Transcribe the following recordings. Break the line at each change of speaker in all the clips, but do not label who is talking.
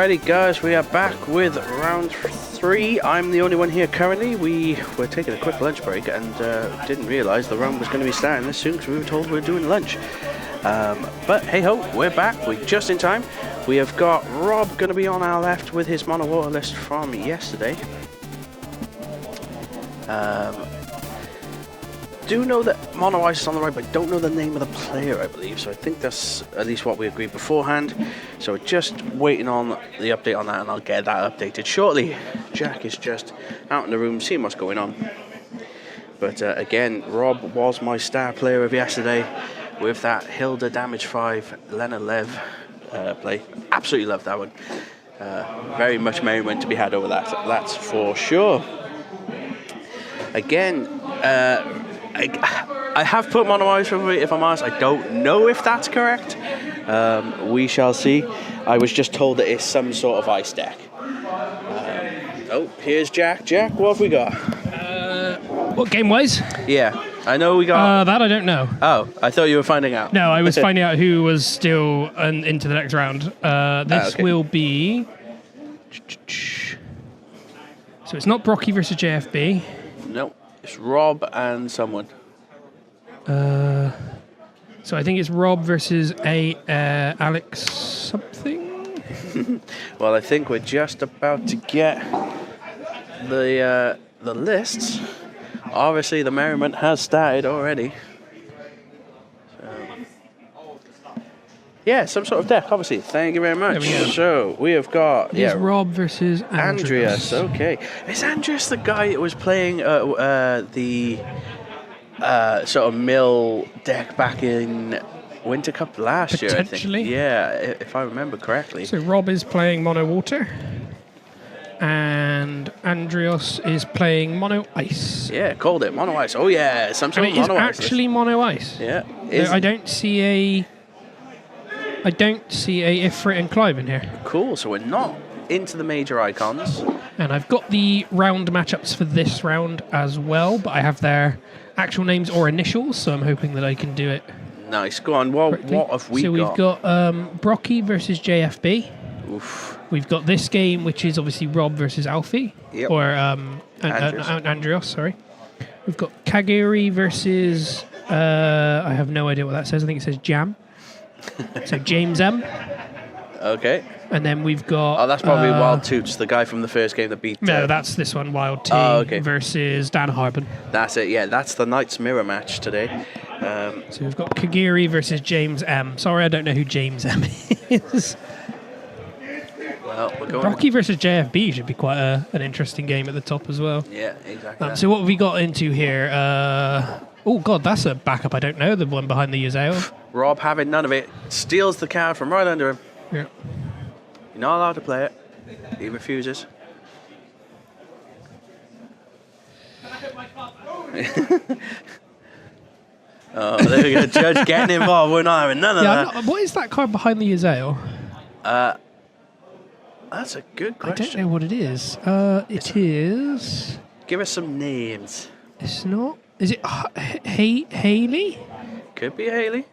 Alrighty guys, we are back with round 3. I'm the only one here currently. We were taking a quick lunch break and didn't realise the round was going to be starting this soon because we were told we were doing lunch. But hey ho, we're back. We're just in time. We have got Rob going to be on our left with his mono water list from yesterday. Do know that Mono Ice is on the right, but don't know the name of the player, I believe. So I think that's at least what we agreed beforehand. So just waiting on the update on that, and I'll get that updated shortly. Jack is just out in the room seeing what's going on. But again, Rob was my star player of yesterday with that Hilda Damage 5 Lena Lev play. Absolutely loved that one. Very much merriment to be had over that, that's for sure. Again, I have put Mono Ice over it, if I'm honest. I don't know if that's correct. We shall see. I was just told that it's some sort of ice deck. Oh, here's Jack. Jack, what have we got?
What game-wise?
Yeah, I know we got...
that I don't know.
Oh, I thought you were finding out.
No, I was finding out who was still into the next round. This
okay.
will be... So it's not Brocky versus JFB.
No, it's Rob and someone.
So I think it's Rob versus Alex something.
Well, I think we're just about to get the lists. Obviously, the merriment has started already. So, yeah, some sort of deck, obviously. Thank you very much.
There we go.
So we have got
It's Rob versus
Andrius. Okay, is Andrius the guy that was playing the sort of mill deck back in Winter Cup last year? I think.
Potentially.
Yeah, if I remember correctly.
So Rob is playing Mono Water. And Andrius is playing Mono Ice.
Yeah, called it Mono Ice. Oh yeah, some sort of Mono Ice.
It's actually Mono Ice.
Yeah.
I don't see a Ifrit and Clive in here.
Cool. So we're not into the major icons.
And I've got the round matchups for this round as well, but I have their actual names or initials, so I'm hoping that I can do it.
Nice. Go on. What have we got?
So we've got Brocky versus JFB.
Oof.
We've got this game, which is obviously Rob versus Alfie.
Yep.
Or
Andrius.
Andrius, sorry. We've got Kaguri versus... I have no idea what that says. I think it says Jam. So James M.
Okay.
And then we've got...
Oh, that's probably Wild Toots, the guy from the first game that beat...
No, that's this one, Wild T versus Dan Harbin.
That's it, yeah. That's the Knights Mirror match today.
So we've got Kaguri versus James M. Sorry, I don't know who James M is.
Well, we're going...
Brocky versus JFB should be quite an interesting game at the top as well.
Yeah, exactly.
So what have we got into here? Oh, God, that's a backup I don't know, the one behind the Yuzeo.
Rob, having none of it, steals the card from right under him.
Yeah.
You're not allowed to play it. He refuses. Oh, there we go. Judge getting involved. We're not having none of that.
What is that card behind the Yuzeo?
That's a good question.
I don't know what it is. It is...
Give us some names.
It's not... Is it Haley?
Could be Haley.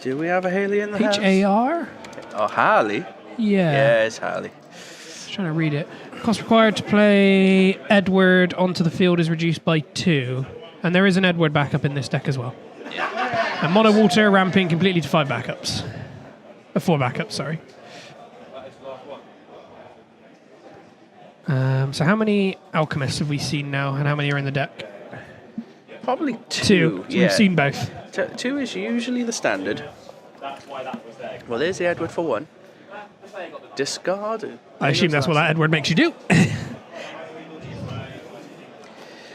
Do we have a Haley in the house?
H-A-R?
Oh, Harley?
Yeah.
Yeah, it's Harley.
Just trying to read it. Cost required to play Edward onto the field is reduced by 2. And there is an Edward backup in this deck as well. Yeah. And Mono Water ramping completely to 5 backups. 4 backups, sorry. So how many Alchemists have we seen now, and how many are in the deck?
Probably 2.
So
yeah.
we've seen both.
2 is usually the standard. Well, there's the Edward for 1. Discard.
I assume that's what that Edward makes you do.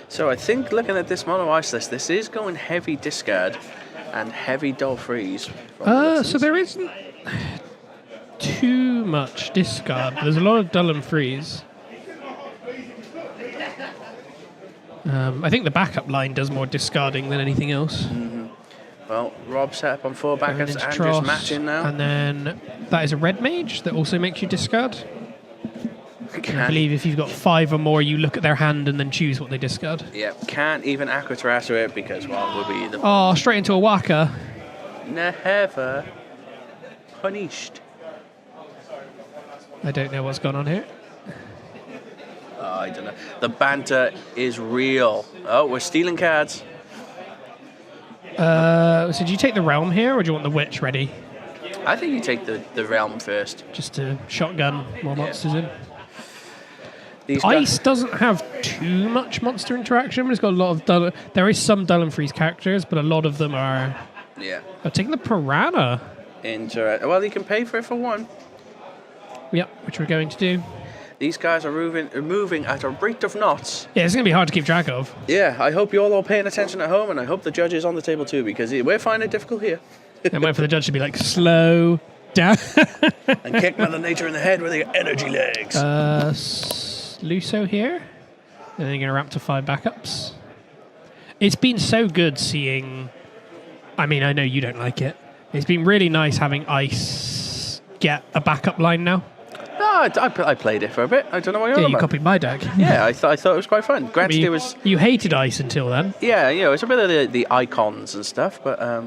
So I think looking at this Mono Ice list, this is going heavy discard and heavy dull freeze.
So there isn't too much discard. There's a lot of dull and freeze. I think the backup line does more discarding than anything else.
Mm-hmm. Well, Rob set up on 4 backups. Andrew's matching now.
And then that is a red mage that also makes you discard. I believe if you've got 5 or more, you look at their hand and then choose what they discard.
Yeah, can't even Aquaterrace it because, well, we'll be the...
Oh, straight into a whacker.
Never punished.
I don't know what's going on here.
I don't know. The banter is real. Oh, we're stealing cards.
So do you take the realm here, or do you want the witch ready?
I think you take the realm first.
Just to shotgun more monsters in.
These
Ice doesn't have too much monster interaction, but it's got a lot of dull. There is some dull and freeze characters, but a lot of them are.
Yeah.
I'm taking the piranha.
Well, you can pay for it for one.
Yep, which we're going to do.
These guys are moving at a rate of knots.
Yeah, it's going to be hard to keep track of.
Yeah, I hope you're all paying attention at home, and I hope the judge is on the table too, because we're finding it difficult here.
And wait for the judge to be like, slow down.
And kick Mother Nature in the head with your energy legs.
Luso here. And then you're going to ramp to 5 backups. It's been so good seeing... I mean, I know you don't like it. It's been really nice having Ice get a backup line now.
No, I played it for a bit. I don't know what you're on
Yeah,
about.
you copied my deck.
Yeah, I thought it was quite fun. Granted, it was...
You hated Ice until then.
Yeah, it's a bit of the icons and stuff, but...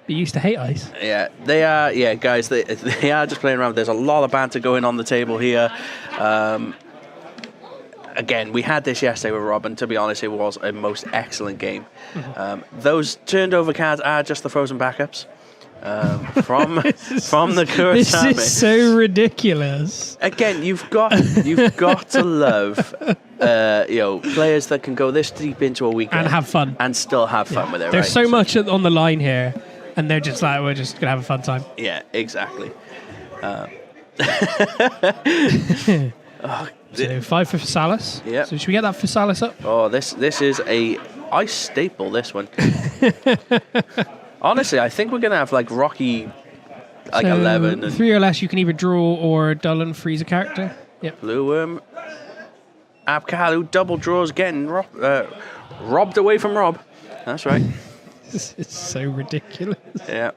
You used to hate Ice.
Yeah, they are. Yeah, guys, they are just playing around. There's a lot of banter going on the table here. Again, we had this yesterday with Rob, and to be honest, it was a most excellent game. Those turned over cards are just the frozen backups from the Kurosame.
This is so ridiculous.
Again, you've got to love players that can go this deep into a weekend
And have fun.
and still have fun with it.
There's
right?
so much on the line here, and they're just like, we're just going to have a fun time.
Yeah, exactly.
So 5 for Physalis.
Yeah.
So should we get that Physalis up?
Oh, this is a ice staple. This one. Honestly, I think we're gonna have like Rocky, like
So
11 and
3 or less. You can either draw or dull and freeze a character. Yep.
Blue Worm. Abkalu double draws, getting robbed away from Rob. That's right.
This is so ridiculous.
Yeah.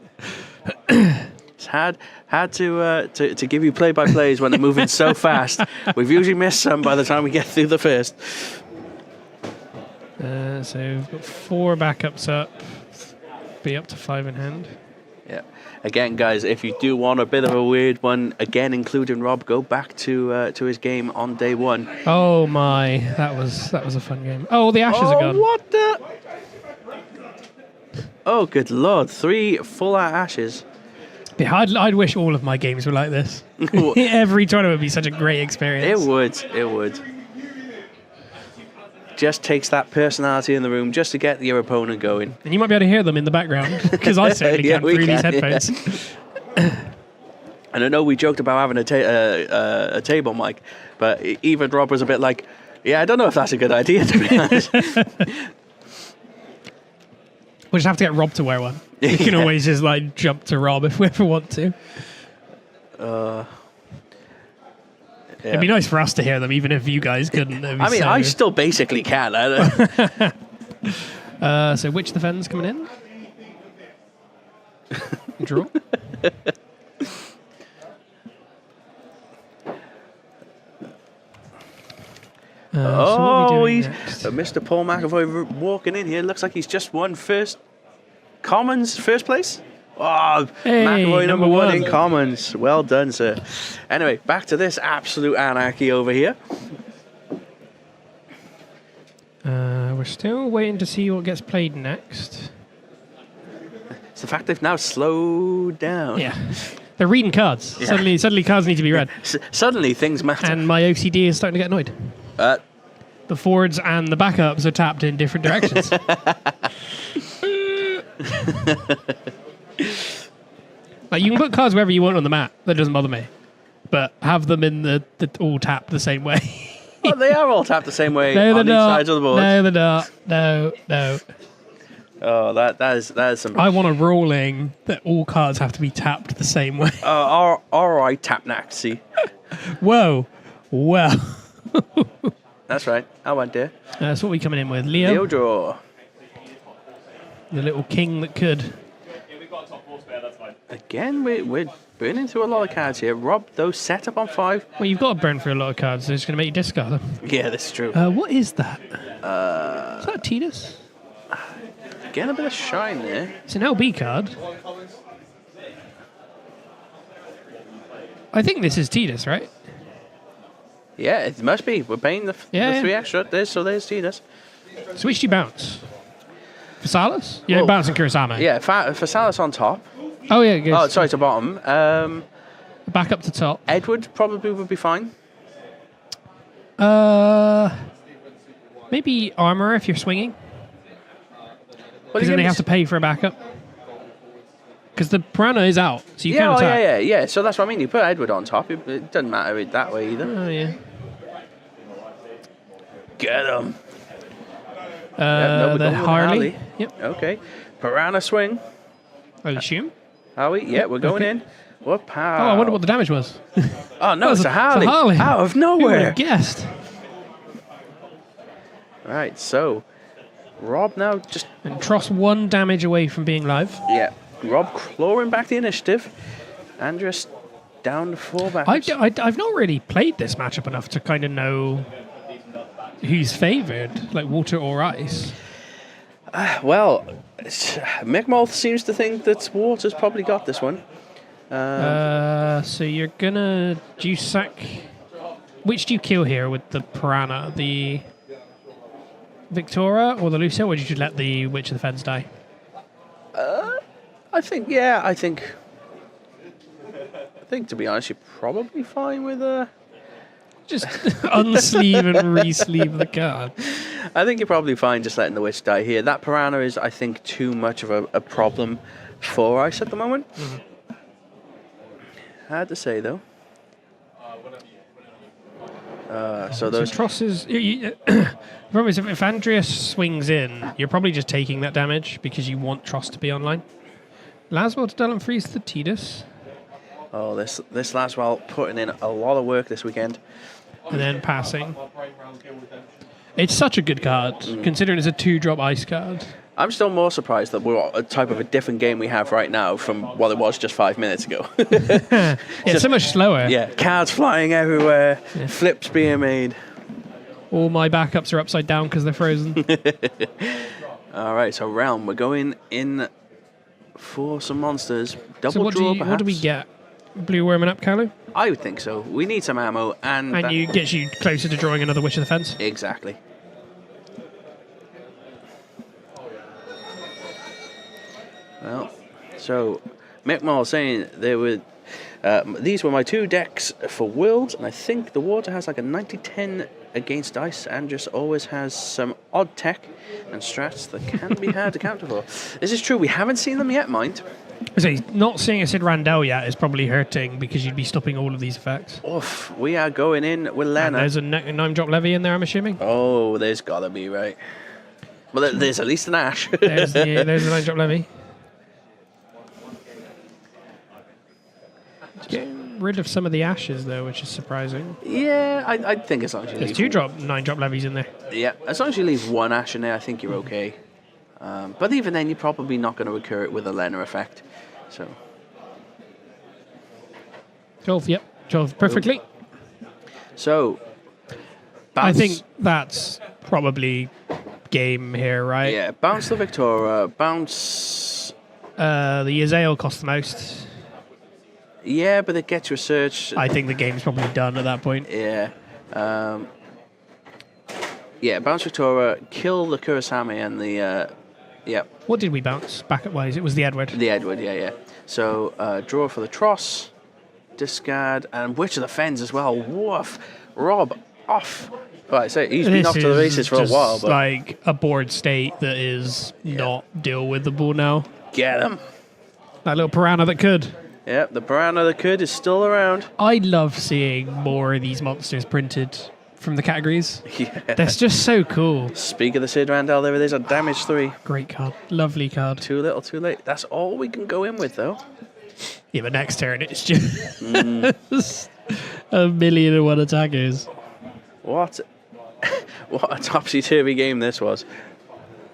It's had to give you play-by-plays when they're moving so fast. We've usually missed some by the time we get through the first.
So we've got 4 backups up. Be up to 5 in hand.
Yeah. Again, guys, if you do want a bit of a weird one, again, including Rob, go back to his game on day 1.
Oh my, that was a fun game. Oh, the ashes are gone.
What the? Oh, good lord! 3 full-out ashes.
Yeah, I'd wish all of my games were like this. Every tournament would be such a great experience.
It would. Just takes that personality in the room just to get your opponent going.
And you might be able to hear them in the background, because I certainly
Yeah,
can
we
through these
can,
headphones.
And I know we joked about having a table mic, but even Rob was a bit like, yeah, I don't know if that's a good idea, to be honest.
We'll just have to get Rob to wear one. We can always just like jump to Rob if we ever want to.
Yeah.
It'd be nice for us to hear them, even if you guys couldn't.
I mean, I still basically can.
So which defense coming in? Draw. So what are we doing next?
Mr. Paul McAvoy walking in here. Looks like he's just won Commons first place. Oh,
Hey,
McAvoy number
number
1 in
one.
Commons. Well done, sir. Anyway, back to this absolute anarchy over here.
We're still waiting to see what gets played next.
It's the fact they've now slowed down.
Yeah. They're reading cards.
Yeah.
Suddenly cards need to be read.
Suddenly things matter.
And my OCD is starting to get annoyed. The forwards and the backups are tapped in different directions. Like, you can put cards wherever you want on the mat. That doesn't bother me. But have them in the all tapped the same way.
Well, they are all tapped the same way
No,
on
they're
each
not.
side of the board.
No, they're not. No.
Oh, that is some...
I want a ruling that all cards have to be tapped the same way.
all right, tap next, see.
Whoa. Well.
That's right. I went there.
That's what we're coming in with. Leo,
Theodore.
the little king that could.
Again, we're burning through a lot of cards here. Rob, those set up on 5.
Well, you've got to burn through a lot of cards, so it's going to make you discard them.
Yeah, that's true.
What is that? Is that a Tidus?
Getting a bit of shine there.
It's an LB card. I think this is Tidus, right?
Yeah, it must be. We're paying the 3 extra. There's Tidus.
So which do you bounce? Phasalis? You don't
Well,
bounce in Kurosame.
Yeah, Phasalis on top.
Oh, yeah, good.
Oh, sorry, to bottom.
Back up to top.
Edward probably would be fine.
Maybe Armor if you're swinging.
Well,
Because then they have to pay for a backup. Because the Piranha is out, so you can attack.
Yeah. So that's what I mean. You put Edward on top. It doesn't matter it that way either.
Oh, yeah.
Get him.
The Harley. Yep.
Okay. Piranha swing.
I assume.
Are we? Yeah, we're going in. What power?
Oh, I wonder what the damage was.
Oh, no, it's a Harley.
It's a Harley.
Out of
Who would
nowhere.
have guessed?
Right, so Rob now just...
And Tross 1 damage away from being live.
Yeah. Rob clawing back the initiative. Andrius down to 4 back.
I've not really played this matchup enough to kind of know who's favoured, like water or ice.
Well, Mick seems to think that Water's probably got this one.
So you're gonna... Do you sack... Which do you kill here with the Piranha? The Victoria or the Lucio, or did you let the Witch of the Fens die?
I think, to be honest, you're probably fine with
Just unsleeve and re-sleeve the card.
I think you're probably fine just letting the Witch die here. That Piranha is, I think, too much of a problem for Ice at the moment. Mm-hmm. Hard to say, though. So
Tross is... The problem is, if Andrius swings in, you're probably just taking that damage because you want Tross to be online. Laswell to Dallin freeze the Tidus.
Oh, this Laswell putting in a lot of work this weekend.
And then passing. It's such a good card, considering it's a 2-drop ice card.
I'm still more surprised that we're a type of a different game we have right now from what it was just 5 minutes ago.
It's so much slower.
Yeah, cards flying everywhere, flips being made.
All my backups are upside down because they're frozen.
All right, so Realm, we're going in for some monsters. Double draw, perhaps.
What do we get? Blue Worm and up, Kalu?
I would think so. We need some ammo, and
you gets you closer to drawing another Witch of the Fence.
Exactly. Well, so Mick saying there were these were my 2 decks for Worlds, and I think the Water has like a 90-10 against Ice. Andrius always has some odd tech and strats that can be hard to counter for. This is true. We haven't seen them yet, mind.
So not seeing a Sid Randell yet is probably hurting because you'd be stopping all of these effects.
Oof, we are going in with Lena.
And there's a 9-drop Levy in there, I'm assuming?
Oh, there's gotta be, right. Well, there's at least an Ash.
there's the 9-drop Levy. Getting rid of some of the ashes, though, which is surprising.
Yeah, I think as long as you
There's
leave...
2-drop 9-drop Levies in there.
Yeah, as long as you leave 1 Ash in there, I think you're okay. But even then, you're probably not going to recur it with a Lena effect. So
12, yep. 12 perfectly.
So,
I think that's probably game here, right?
Yeah, bounce the Victoria, bounce...
The Yazael costs the most.
Yeah, but it gets you a search.
I think the game's probably done at that point.
Yeah. Yeah, bounce Victoria, kill the Kurosame and the... yeah.
What did we bounce backup-wise? It was the Edward.
The Edward, yeah. So, draw for the Tross, discard, and Witch of the Fens as well. Woof. Rob, off. Right, so he's been off to the races for a while. But
like a board state that is not deal with the ball now.
Get him.
That little Piranha that could.
Yep, the Piranha that could is still around.
I love seeing more of these monsters printed from the categories.
Yeah.
That's just so cool.
Speak of the Sid Randell, there it is, a damage 3.
Great card. Lovely card.
Too little, too late. That's all we can go in with, though.
Yeah, but next turn it's just a million and one attackers.
What a topsy-turvy game this was.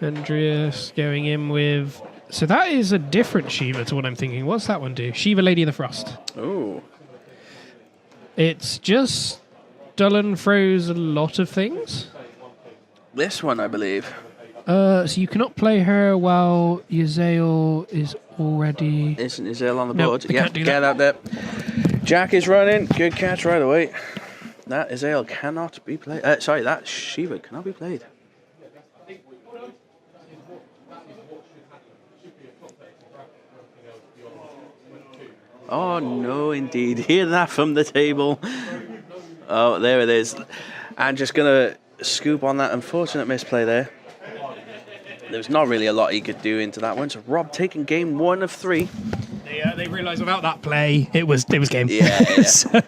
Andrius going in with... So that is a different Shiva to what I'm thinking. What's that one do? Shiva Lady of the Frost.
Ooh.
It's just... Dullen froze a lot of things.
This one, I believe.
So you cannot play her while Yazael is already...
Isn't Yazael on the
No,
board?
we can't do that.
Get out there. Jack is running. Good catch right away. That Azael cannot be played. Sorry, that Shiva cannot be played. Oh, no, indeed. Hear that from the table. Oh, there it is. And just going to scoop on that unfortunate misplay there. There's not really a lot he could do into that one. So Rob taking game 1 of 3.
They realised without that play, it was game.
Yeah.
So,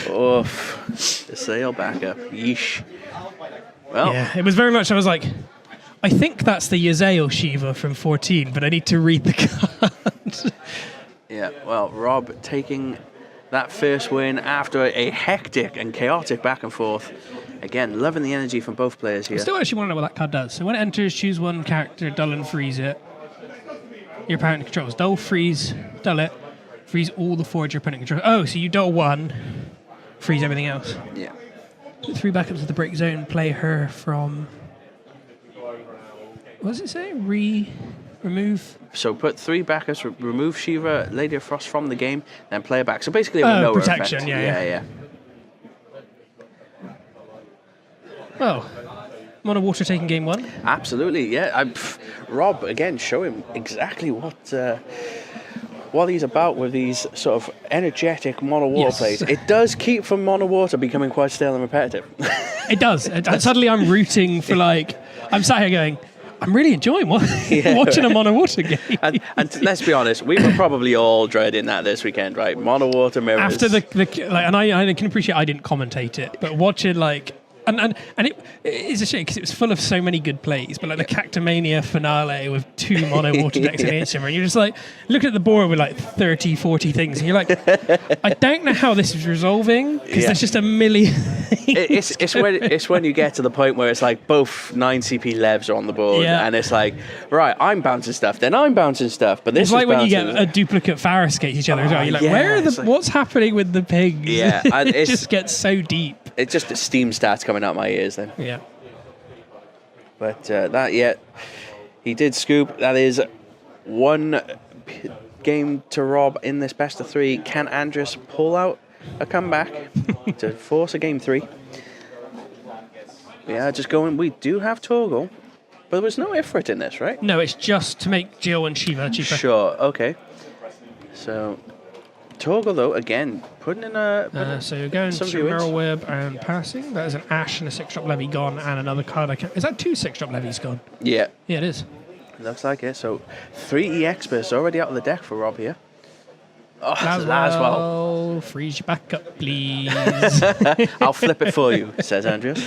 Oof. The sail back up. Yeesh. Well.
Yeah, it was very much, I was like, I think that's the Yazael Shiva from 14, but I need to read the card.
Yeah, well, Rob taking that first win after a hectic and chaotic back and forth. Again, loving the energy from both players here.
I still actually want to know what that card does. So when it enters, choose one character, dull and freeze it. Your opponent controls. Dull, freeze, dull it. Freeze all the 4 your opponent controls. Oh, so you dull 1, freeze everything else.
Yeah.
Put 3 back up to the break zone, play her from... What does it say? Remove...
So put 3 backups, remove Shiva, Lady of Frost from the game, then play it back. So basically a no
protection,
effect.
Yeah. Well, Mono Water taking game 1.
Absolutely, yeah. Rob, again, show him exactly what he's about with these sort of energetic Mono Water plays. It does keep from Mono Water becoming quite stale and repetitive.
It does. Suddenly I'm rooting for I'm sat here going, I'm really enjoying watching a Mono Water game.
And let's be honest, we were probably all dreading that this weekend, right? Mono Water mirrors.
After and I can appreciate I didn't commentate it, but watching and it's a shame because it was full of so many good plays, but the Cactomania finale with 2 Mono Water decks against him, and you're just looking at the board with 30, 40 things, and you're like, I don't know how this is resolving because there's just a million.
It's when you get to the point where it's both 9 CP levs are on the board, and it's right, I'm bouncing stuff, then I'm bouncing stuff, but this
is when you get a duplicate Faris against each other as well. You're where are what's happening with the pigs?
Yeah, and
it just gets so deep.
It's just the Steam stats coming out my ears then.
Yeah.
But he did scoop. That is 1 game to Rob in this best of 3. Can Andrius pull out a comeback to force a game 3? Yeah, just going. We do have Torgal, but there was no Ifrit in this, right?
No, it's just to make Jill and Shiva cheaper.
Sure, okay. So Torgal, though, again, putting in a...
so you're going to Merrill Web and passing. That is an Ash and a 6-drop levy gone, and another card I can... Is that 2 6-drop levies gone?
Yeah.
Yeah, it is.
Looks like it. So 3 EX bursts already out of the deck for Rob here. Oh,
Laswell, freeze your back up, please.
I'll flip it for you, says Andrius.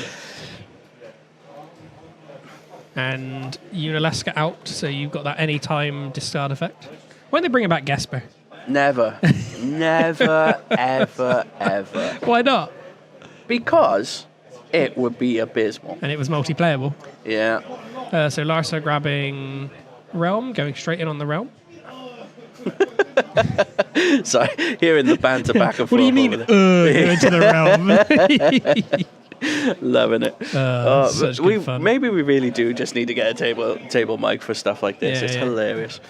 And Unalaska out, so you've got that anytime discard effect. When they bring back Gesper?
Never. Never, ever, ever.
Why not?
Because it would be abysmal.
And it was multiplayable.
Yeah.
So Larsa grabbing Realm, going straight in on the Realm.
Sorry, hearing the banter back and forth.
What do you mean, going to the Realm?
Loving it.
Such good fun.
Maybe we really do just need to get a table mic for stuff like this. It's hilarious.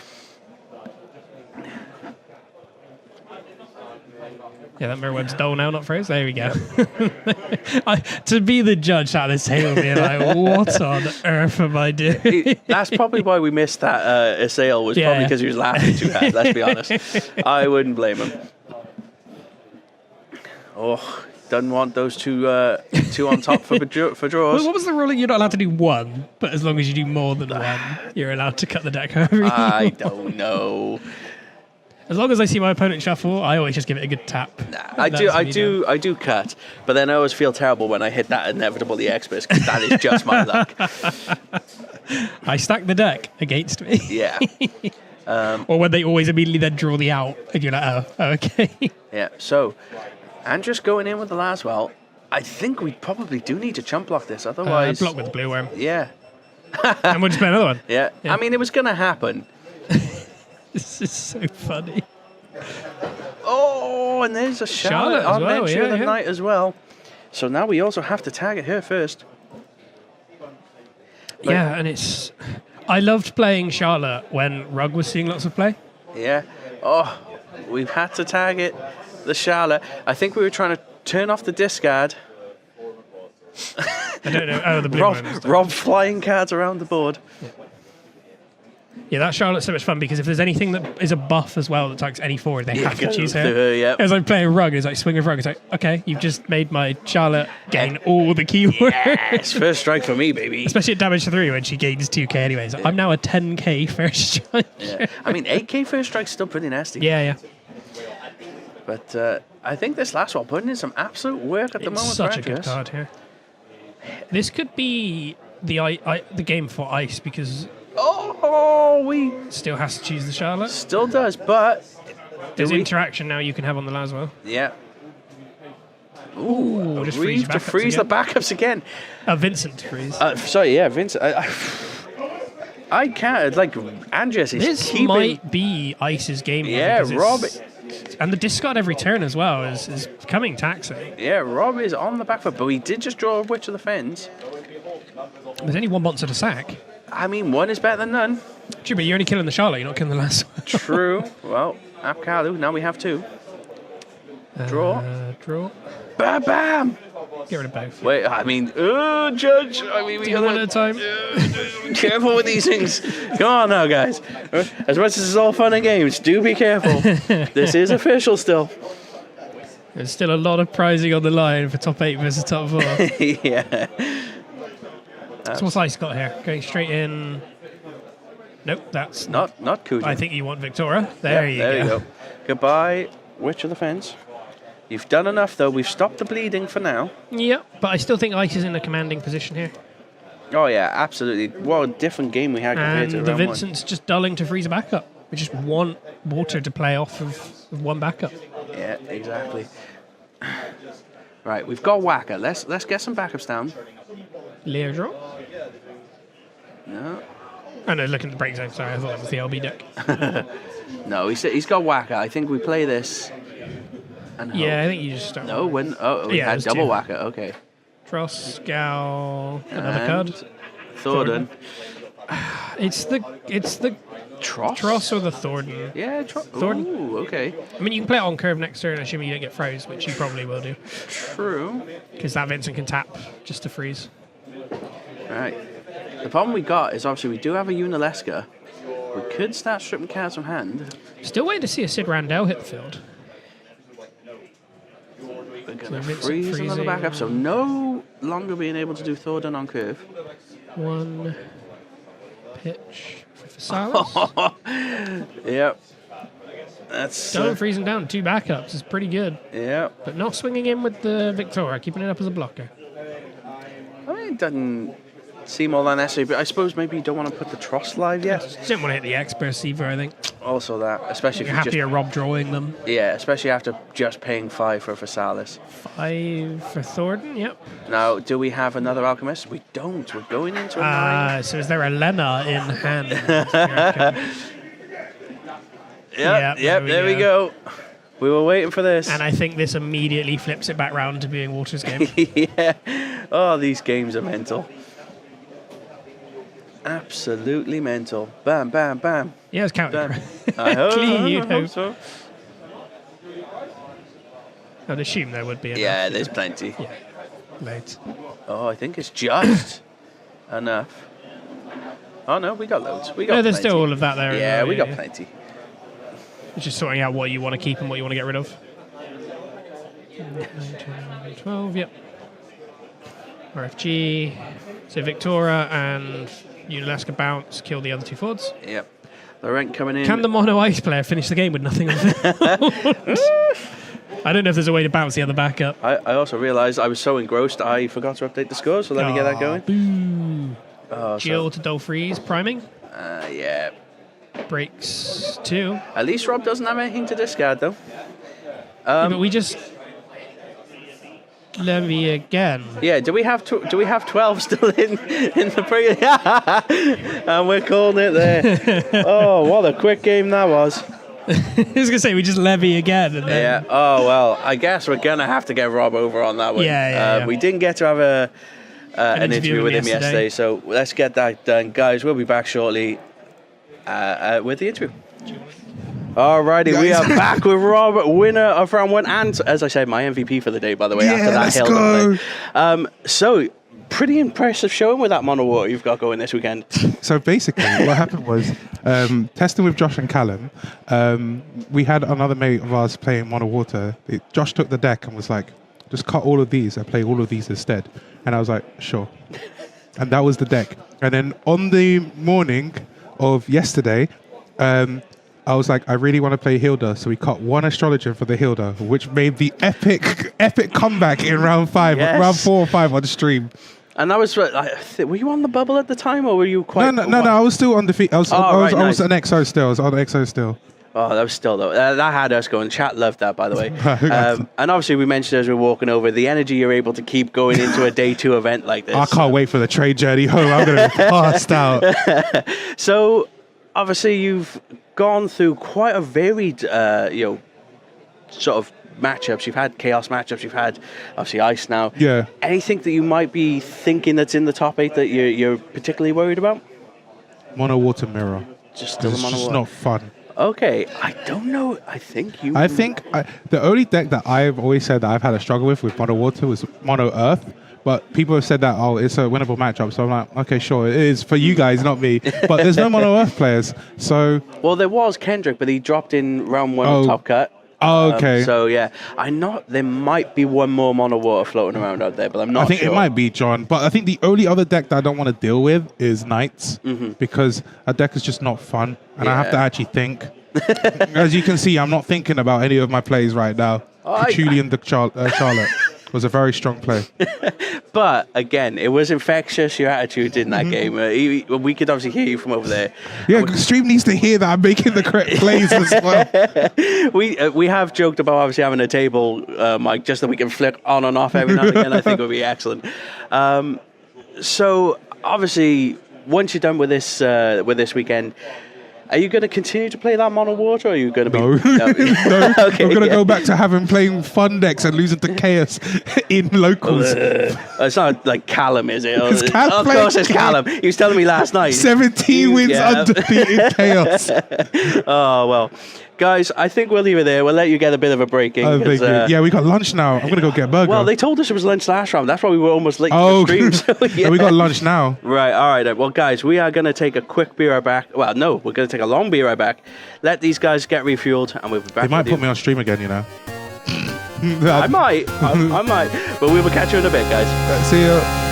Yeah, that mirror web's dull now, not froze. There we go. To be the judge at this table, being what on earth am I doing?
That's probably why we missed that Azael, was probably because he was laughing too hard, let's be honest. I wouldn't blame him. Oh, doesn't want those two on top for draws.
What was the ruling? You're not allowed to do 1, but as long as you do more than 1, you're allowed to cut the deck over.
I don't know.
As long as I see my opponent shuffle, I always just give it a good tap.
I do cut, but then I always feel terrible when I hit that inevitable EX burst because that is just my luck.
I stack the deck against me.
Yeah.
Or when they always immediately then draw the out, and you're like, oh okay.
Yeah. So, and just going in with the Laswell, I think we probably do need to chump block this, otherwise.
Block with the blue worm.
Yeah.
And we'll just play another one.
Yeah. I mean, it was going to happen.
This is so funny.
Oh, and there's a Charlotte on entry of the night as well. So now we also have to target her first.
Yeah, and it's... I loved playing Charlotte when Rug was seeing lots of play.
Yeah. Oh, we've had to target the Charlotte. I think we were trying to turn off the discard.
I don't know. Oh, the blue one.
Rob flying cards around the board.
Yeah, that Charlotte's so much fun because if there's anything that is a buff as well that targets any forward, they have to choose her.
Yeah.
As I'm playing Rug, it's like swing of Rug. It's like, okay, you've just made my Charlotte gain all the keywords.
Yes, first strike for me, baby.
Especially at damage 3 when she gains 2k anyway. So I'm now a 10k first strike.
Yeah. I mean, 8k first strike's still pretty nasty.
Yeah.
But I think this last one putting in some absolute work at the moment.
Such a good card here. This could be the game for Ice because
we
still has to choose the Charlotte.
Still does, but
there's interaction now you can have on the Laswell.
Yeah. Ooh,
just
Reeve to freeze the backups again.
Vincent to freeze.
Sorry, yeah, Vincent. I can't, like, Andrius is
This
keeping...
might be Ice's game.
Yeah, Rob...
And the discard every turn as well is becoming taxing.
Yeah, Rob is on the back foot, but he did just draw a Witch of the Fens.
There's only one monster to sack.
I mean, one is better than none.
True, but you're only killing the Charlotte, you're not killing the last one.
True. Well, Apkalu, now we have 2. Draw.
Draw.
Bam, bam!
Get rid of both.
Wait, I mean, Judge. I mean, we got
one at a time.
Careful with these things. Come on now, guys. As much as it's all fun and games, do be careful. This is official still.
There's still a lot of prizing on the line for top 8 versus top 4.
Yeah.
So what's Ice got here? Going straight in. Nope, that's
not Kuja.
I think you want Victoria. There you go.
Goodbye, Witch of the Fence. You've done enough, though. We've stopped the bleeding for now.
Yep, but I still think Ice is in a commanding position here.
Oh, yeah, absolutely. What a different game we had compared to
round 1. And the
round
Vincent's just dulling to freeze a backup. We just want water to play off of one backup.
Yeah, exactly. Right, we've got Whacker. Let's get some backups down.
Leo draw.
No.
Oh, no, look at the break zone. Sorry, I thought that was the LB deck.
No, he's got Whacker. I think we play this. And
yeah, I think you just start.
No, when we had double 2. Whacker. Okay.
Tross, Gal, another card.
Thornton.
It's the Tross or the Thornton.
Yeah,
Thornton.
Ooh, okay.
I mean, you can play it on curve next turn, assuming you don't get froze, which you probably will do.
True.
Because that Vincent can tap just to freeze.
Right. The problem we got is obviously we do have a Unalesca. We could start stripping cards from hand.
Still waiting to see a Sid Randell hit the field.
We're going to freeze another backup, so no longer being able to do Thornton on curve.
1 pitch for Silas.
Yep. That's
Don't freezing down 2 backups is pretty good.
Yeah.
But not swinging in with the Victoria, keeping it up as a blocker.
I mean, it doesn't seem all that necessary, but I suppose maybe you don't want to put the Tross live yet.
Just didn't want to hit the Experts either, I think.
Also that, especially if
you're happier Rob drawing them.
Yeah, especially after just paying 5 for Versailles.
5 for Thornton, yep.
Now, do we have another Alchemist? We don't. We're going into a 9.
So is there a Lena in hand?
Yep, there we go. We were waiting for this.
And I think this immediately flips it back round to being Walter's game.
Yeah. Oh, these games are mental. Absolutely mental. Bam, bam, bam.
Yeah, it's counting.
I
hope
so.
I'd assume there would be enough.
Yeah, there's plenty.
Yeah, loads.
Oh, I think it's just enough. Oh, no, we got loads. We got
no, there's
plenty.
still all of that there.
Yeah, we got plenty.
It's just sorting out what you want to keep and what you want to get rid of. 9, 10, 12, yep. RFG. So Victoria and Unalesca bounce, kill the other 2 forwards.
Yep. The rank coming in.
Can the mono ice player finish the game with nothing on the I don't know if there's a way to bounce the other backup.
I also realised I was so engrossed I forgot to update the scores, so let me get that going.
Boo. Jill to dull freeze, priming.
Yeah.
Breaks 2.
At least Rob doesn't have anything to discard, though.
But we just... Levy again.
Yeah, do we have 12 still in the pre? And we're calling it there. Oh, what a quick game that was.
I was gonna say we just levy again. And then...
Yeah. Oh well, I guess we're gonna have to get Rob over on that one.
Yeah.
We didn't get to have an interview with him yesterday, so let's get that done, guys. We'll be back shortly with the interview. Alrighty, we are back with Rob, winner of round 1, and as I said, my MVP for the day, by the way, after that hill play. So, pretty impressive showing with that mono water you've got going this weekend.
So basically, what happened was, testing with Josh and Callum, we had another mate of ours playing mono water. Josh took the deck and was like, just cut all of these and play all of these instead. And I was like, sure. And that was the deck. And then on the morning of yesterday, I was like, I really want to play Hilda. So we cut one astrologer for the Hilda, which made the epic comeback in round 5, round 4 or 5 on the stream.
And that was, were you on the bubble at the time, or were you quite...
No, I was still on defeat. I was an XO still. I was on XO still.
Oh, that was still, though. That had us going. Chat loved that, by the way. And obviously, we mentioned as we were walking over, the energy you're able to keep going into a day 2 event like this.
I can't wait for the trade journey home. I'm going to be passed out.
So, obviously, you've gone through quite a varied, sort of matchups. You've had chaos matchups. You've had, obviously, ice now.
Yeah.
Anything that you might be thinking that's in the top 8 that you're particularly worried about?
Mono water mirror.
Just still a mono water?
It's just not fun.
Okay, I don't know. I think
the only deck that I've always said that I've had a struggle with mono water was mono earth. But people have said that, it's a winnable matchup. So I'm like, okay, sure, it is for you guys, not me. But there's no mono earth players. So
well, there was Kendrick, but he dropped in round 1 of Top Cut.
Oh, okay.
So yeah, there might be one more mono water floating around out there, but I'm not sure.
I think it might be, John. But I think the only other deck that I don't want to deal with is Knights, because a deck is just not fun, and I have to actually think. As you can see, I'm not thinking about any of my plays right now. Julian the Charlotte was a very strong play.
But again, it was infectious, your attitude in that game. We could obviously hear you from over there.
Yeah, stream needs to hear that I'm making the correct plays as well.
We have joked about obviously having a table mic just that we can flick on and off every now and again. I think would be excellent. So obviously, once you're done with this weekend, are you going to continue to play that mono water, or are you going to be... No.
No.
Okay,
I'm going to go back to playing fun decks and losing to chaos in locals.
It's not like Callum, is it?
It's
of course it's Callum. He was telling me last night.
17 wins undefeated chaos.
Oh, well. Guys, I think we'll leave it there. We'll let you get a bit of a break in.
Yeah, we got lunch now. I'm going to go get a burger.
Well, they told us it was lunch last round. That's why we were almost late to the stream. So, yeah.
We got lunch now.
Right, all right. Well, guys, we are going to take a quick beer right back. Well, no, we're going to take a long beer right back. Let these guys get refueled, and we'll be back.
They might put me on stream again, you know.
I might. I might. But we will catch you in a bit, guys.
See ya.